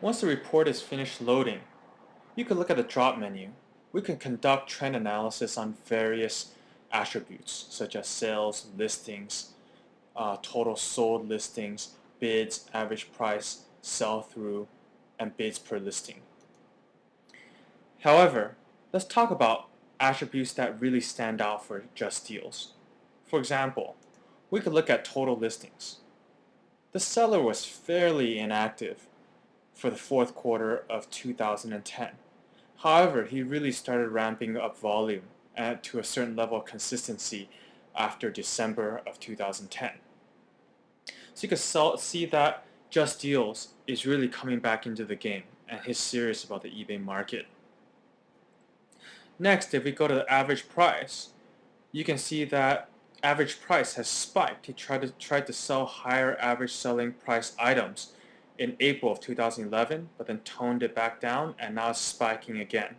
Once the report is finished loading, you can look at the drop menu. We can conduct trend analysis on various attributes such as sales, listings, total sold listings, bids, average price, sell-through, and bids per listing. However, let's talk about attributes that really stand out for Just Deals. For example, we could look at total listings. The seller was fairly inactive for the fourth quarter of 2010. However, he really started ramping up volume to a certain level of consistency after December of 2010. So you can see that Just Deals is really coming back into the game and he's serious about the eBay market. Next, if we go to the average price, you can see that average price has spiked. He tried to sell higher average selling price items in April of 2011, but then toned it back down and now it's spiking again.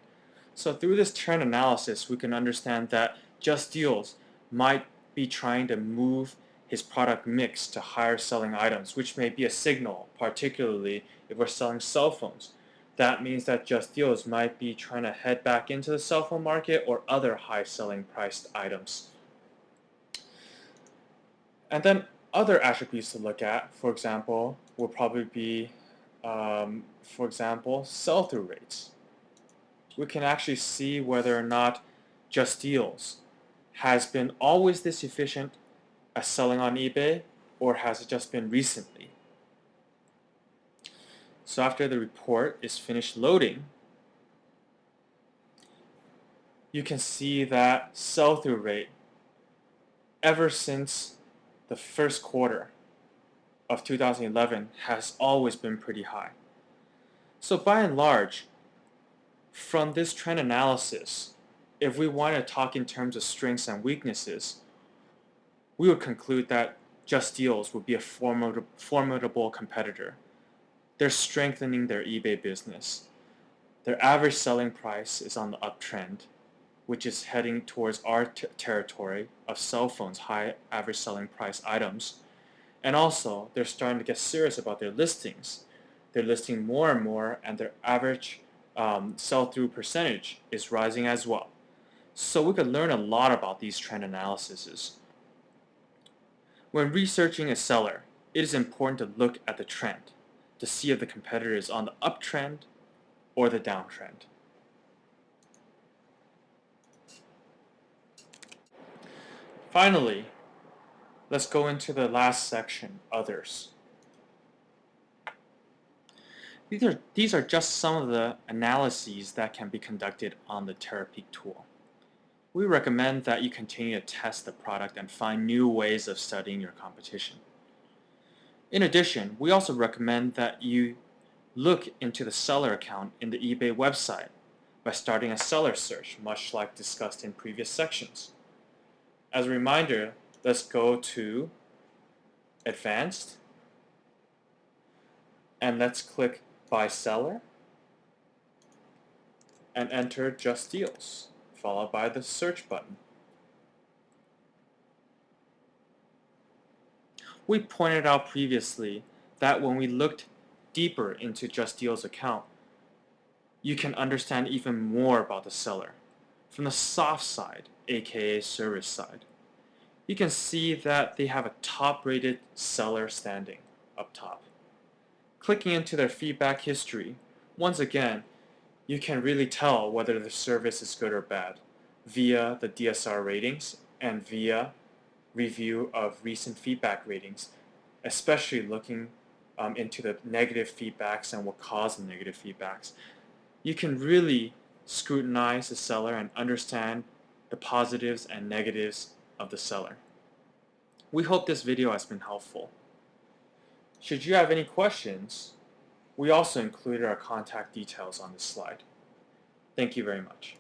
So through this trend analysis, we can understand that Just Deals might be trying to move his product mix to higher selling items, which may be a signal, particularly if we're selling cell phones. That means that Just Deals might be trying to head back into the cell phone market or other high selling priced items. And then other attributes to look at, for example, will probably be, sell-through rates. We can actually see whether or not Just Deals has been always this efficient at selling on eBay, or has it just been recently? So after the report is finished loading, you can see that sell-through rate ever since the first quarter of 2011 has always been pretty high. So by and large, from this trend analysis, if we want to talk in terms of strengths and weaknesses, we would conclude that Just Deals would be a formidable competitor. They're strengthening their eBay business. Their average selling price is on the uptrend, which is heading towards our territory of cell phones, high average selling price items. And also, they're starting to get serious about their listings. They're listing more and more, and their average sell-through percentage is rising as well. So we could learn a lot about these trend analyses. When researching a seller, it is important to look at the trend to see if the competitor is on the uptrend or the downtrend. Finally, let's go into the last section, others. These are just some of the analyses that can be conducted on the Terapeak tool. We recommend that you continue to test the product and find new ways of studying your competition. In addition, we also recommend that you look into the seller account in the eBay website by starting a seller search, much like discussed in previous sections. As a reminder, let's go to Advanced, and let's click By Seller, and enter Just Deals, followed by the search button. We pointed out previously that when we looked deeper into Just Deals account, you can understand even more about the seller from the soft side, aka service side. You can see that they have a top-rated seller standing up top. Clicking into their feedback history, once again, you can really tell whether the service is good or bad via the DSR ratings and via review of recent feedback ratings, especially looking into the negative feedbacks and what caused the negative feedbacks. You can really scrutinize the seller and understand the positives and negatives of the seller. We hope this video has been helpful. Should you have any questions, we also included our contact details on this slide. Thank you very much.